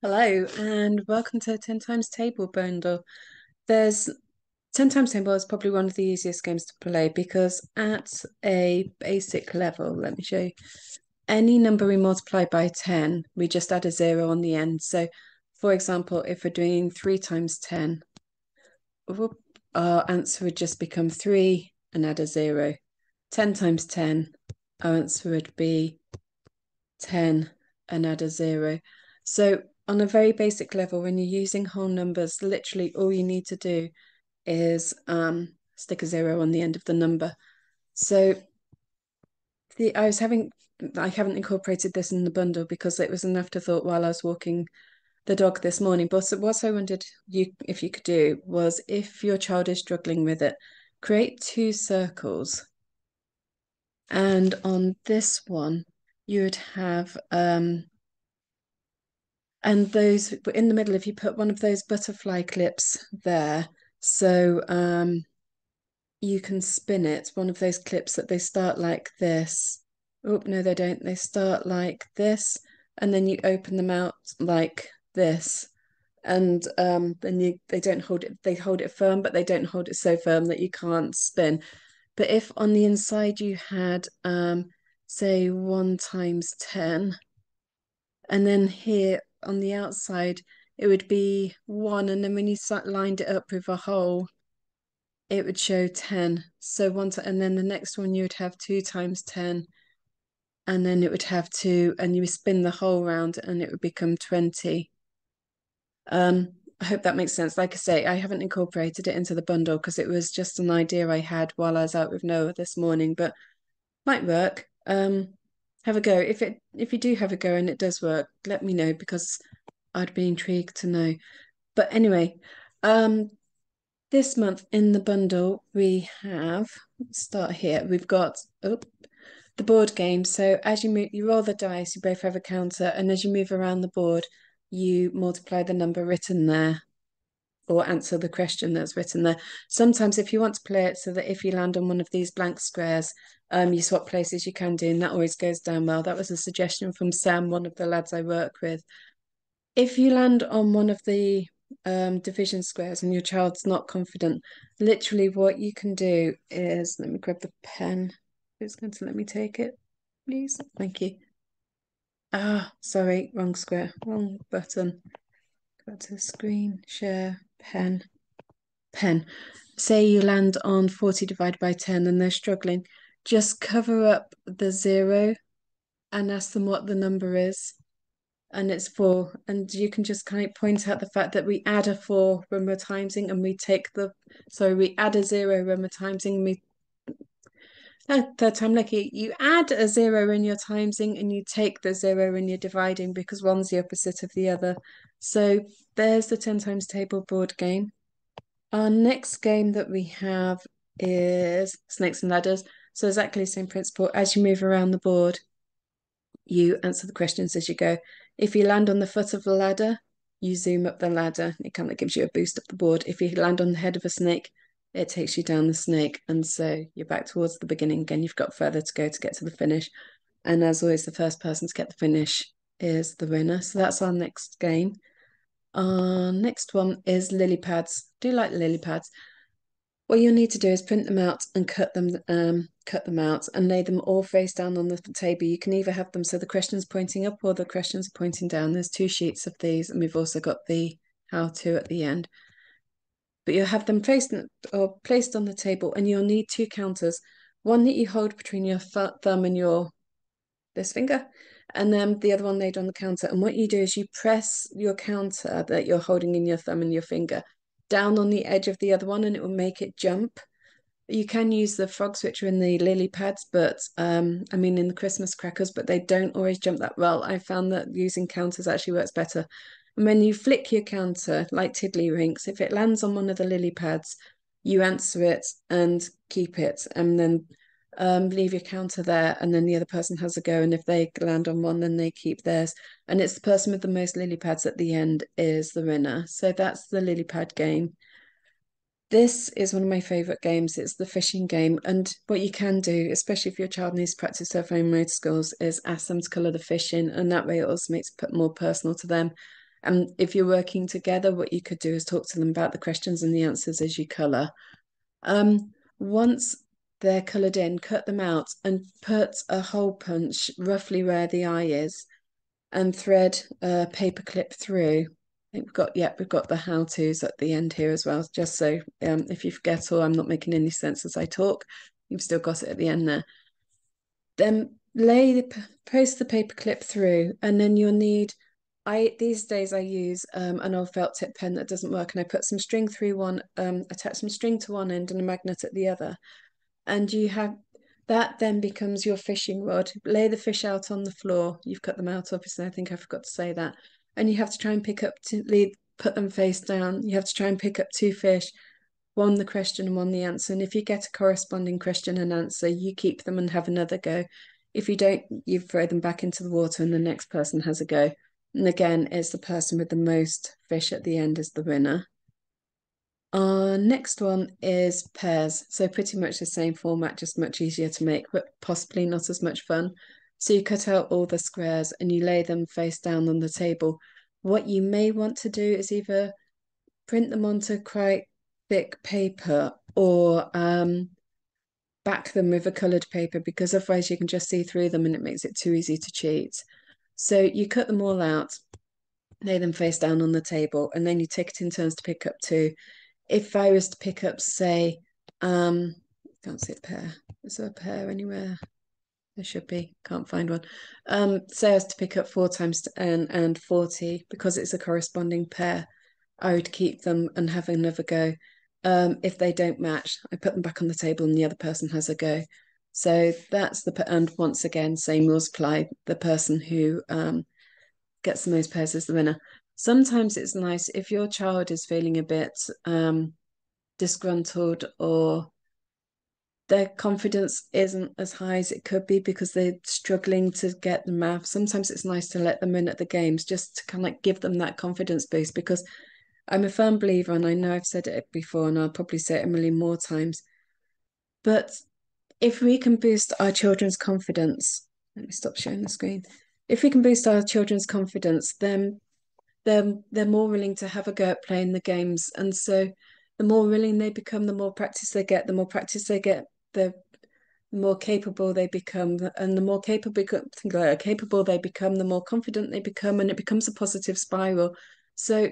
Hello and welcome to 10 times table bundle. There's 10 times table is probably one of the easiest games to play because at a basic level, let me show you, any number we multiply by 10, we just add a zero on the end. So for example, if we're doing 3 times 10, our answer would just become 3 and add a zero. 10 times 10, our answer would be 10 and add a zero. So on a very basic level, when you're using whole numbers, literally all you need to do is stick a zero on the end of the number. So I haven't incorporated this in the bundle because it was an afterthought while I was walking the dog this morning. But what I wondered if you could do was, if your child is struggling with it, create two circles. And on this one, you would have and those in the middle, if you put one of those butterfly clips there, so you can spin it, one of those clips that they start like this. Oh, no, they don't. They start like this, and then you open them out like this. And then they don't hold it, they hold it firm, but they don't hold it so firm that you can't spin. But if on the inside you had say 1 times 10, and then here on the outside it would be 1, and then when you lined it up with a hole it would show 10. So and then the next one you would have 2 times 10, and then it would have 2, and you spin the hole round and it would become 20. I hope that makes sense. Like I say, I haven't incorporated it into the bundle because it was just an idea I had while I was out with Noah this morning, but might work. Have a go. If you do have a go and it does work, let me know because I'd be intrigued to know. But anyway, this month in the bundle we have, let's start here. We've got the board game. So as you move, you roll the dice, you both have a counter, and as you move around the board, you multiply the number written there or answer the question that's written there. Sometimes if you want to play it so that if you land on one of these blank squares, you swap places, you can do, and that always goes down well. That was a suggestion from Sam, one of the lads I work with. If you land on one of the division squares and your child's not confident, literally what you can do is, let me grab the pen. Who's going to let me take it, please? Thank you. Ah, sorry, wrong square, wrong button. Go to screen, share, pen. Say you land on 40 divided by 10 and they're struggling, just cover up the zero and ask them what the number is. And it's 4. And you can just kind of point out the fact that we add a 4 when we're timesing, and we add a 0 when we're timesing, and third time lucky, you add a 0 in your timesing and you take the 0 in your dividing because one's the opposite of the other. So there's the 10 times table board game. Our next game that we have is Snakes and Ladders. So exactly the same principle. As you move around the board, you answer the questions as you go. If you land on the foot of the ladder, you zoom up the ladder. It kind of gives you a boost up the board. If you land on the head of a snake, it takes you down the snake. And so you're back towards the beginning again. You've got further to go to get to the finish. And as always, the first person to get the finish is the winner. So that's our next game. Our next one is lily pads. Do you like lily pads? What you'll need to do is print them out and cut them out and lay them all face down on the table. You can either have them so the question's pointing up or the questions are pointing down. There's 2 sheets of these, and we've also got the how-to at the end. But you'll have them placed on the table, and you'll need 2 counters. One that you hold between your thumb and your this finger, and then the other one laid on the counter. And what you do is you press your counter that you're holding in your thumb and your finger down on the edge of the other one, and it will make it jump. You can use the frogs, which are in the lily pads, but I mean in the Christmas crackers, but they don't always jump that well. I found that using counters actually works better. And when you flick your counter, like tiddlywinks, if it lands on one of the lily pads, you answer it and keep it, and then leave your counter there, and then the other person has a go. And if they land on one, then they keep theirs. And it's the person with the most lily pads at the end is the winner. So that's the lily pad game. This is one of my favourite games. It's the fishing game. And what you can do, especially if your child needs to practice their fine motor skills, is ask them to colour the fish in. And that way it also makes it more personal to them. And if you're working together, what you could do is talk to them about the questions and the answers as you colour. Once they're coloured in, cut them out and put a hole punch roughly where the eye is and thread a paper clip through. I think we've got the how-tos at the end here as well, just so if you forget or I'm not making any sense as I talk, you've still got it at the end there. Then post the paper clip through, and then you'll need, these days I use an old felt tip pen that doesn't work, and I put some string through one, attach some string to one end and a magnet at the other, and you have that then becomes your fishing rod. Lay the fish out on the floor. You've cut them out, obviously. I think I forgot to say that. And you have to try and put them face down. You have to try and pick up two fish, one the question and one the answer. And if you get a corresponding question and answer, you keep them and have another go. If you don't, you throw them back into the water and the next person has a go. And again, it's the person with the most fish at the end is the winner. Our next one is pairs. So pretty much the same format, just much easier to make, but possibly not as much fun. So you cut out all the squares and you lay them face down on the table. What you may want to do is either print them onto quite thick paper or back them with a coloured paper, because otherwise you can just see through them and it makes it too easy to cheat. So you cut them all out, lay them face down on the table, and then you take it in turns to pick up two. If I was to pick up, say, can't see a pair. Is there a pair anywhere? There should be. Can't find one. Say I was to pick up 4 times and 40, because it's a corresponding pair, I would keep them and have another go. If they don't match, I put them back on the table and the other person has a go. So that's and once again, same rules apply. The person who gets the most pairs is the winner. Sometimes it's nice if your child is feeling a bit disgruntled or their confidence isn't as high as it could be because they're struggling to get the math. Sometimes it's nice to let them in at the games just to kind of like give them that confidence boost, because I'm a firm believer, and I know I've said it before and I'll probably say it a million more times, but if we can boost our children's confidence, let me stop sharing the screen. If we can boost our children's confidence, then they're more willing to have a go at playing the games. And so the more willing they become, the more practice they get, the more capable they become. And the more capable they become, the more confident they become, and it becomes a positive spiral. So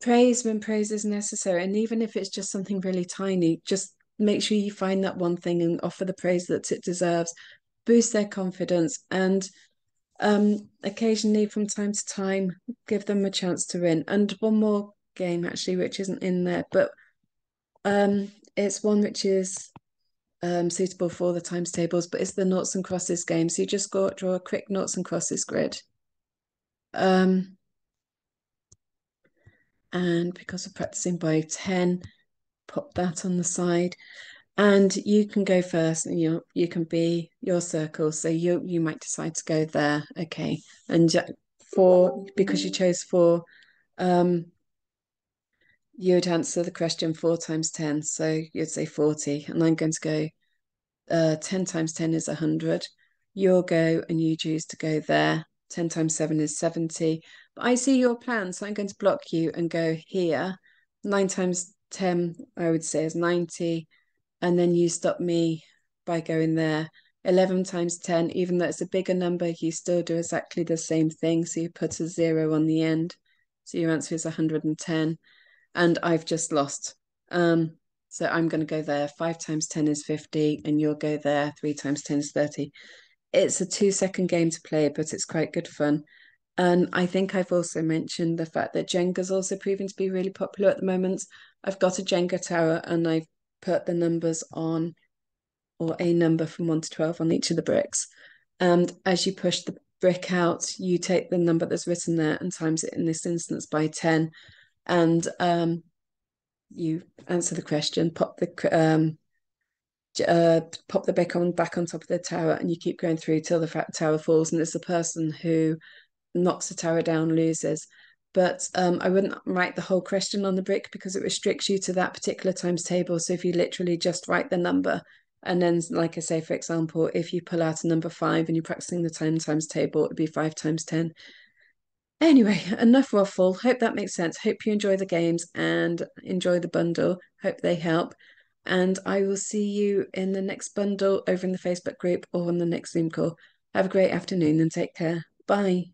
praise when praise is necessary. And even if it's just something really tiny, just make sure you find that one thing and offer the praise that it deserves. Boost their confidence, and occasionally from time to time give them a chance to win. And one more game actually, which isn't in there, but it's one which is suitable for the times tables, but it's the noughts and crosses game. So you just draw a quick noughts and crosses grid. And because of practicing by 10, pop that on the side. And you can go first, and you can be your circle. So you might decide to go there, okay? And because you chose 4, you'd answer the question 4 times 10, so you'd say 40. And I'm going to go 10 times 10 is 100. You'll go and you choose to go there. 10 times 7 is 70. But I see your plan, so I'm going to block you and go here. 9 times 10, I would say, is 90. And then you stop me by going there. 11 times 10, even though it's a bigger number, you still do exactly the same thing. So you put a 0 on the end. So your answer is 110. And I've just lost. So I'm going to go there. 5 times 10 is 50, and you'll go there. 3 times 10 is 30. It's a 2-second game to play, but it's quite good fun. And I think I've also mentioned the fact that Jenga's also proving to be really popular at the moment. I've got a Jenga tower and I've put the numbers on, or a number from 1 to 12 on each of the bricks. And as you push the brick out, you take the number that's written there and times it in this instance by 10. And you answer the question, pop the brick on back on top of the tower, and you keep going through till the tower falls, and it's the person who knocks the tower down loses. But I wouldn't write the whole question on the brick because it restricts you to that particular times table. So if you literally just write the number, and then, like I say, for example, if you pull out a number 5 and you're practicing the 10 times table, it would be 5 times 10. Anyway, enough waffle. Hope that makes sense. Hope you enjoy the games and enjoy the bundle. Hope they help. And I will see you in the next bundle over in the Facebook group or on the next Zoom call. Have a great afternoon and take care. Bye.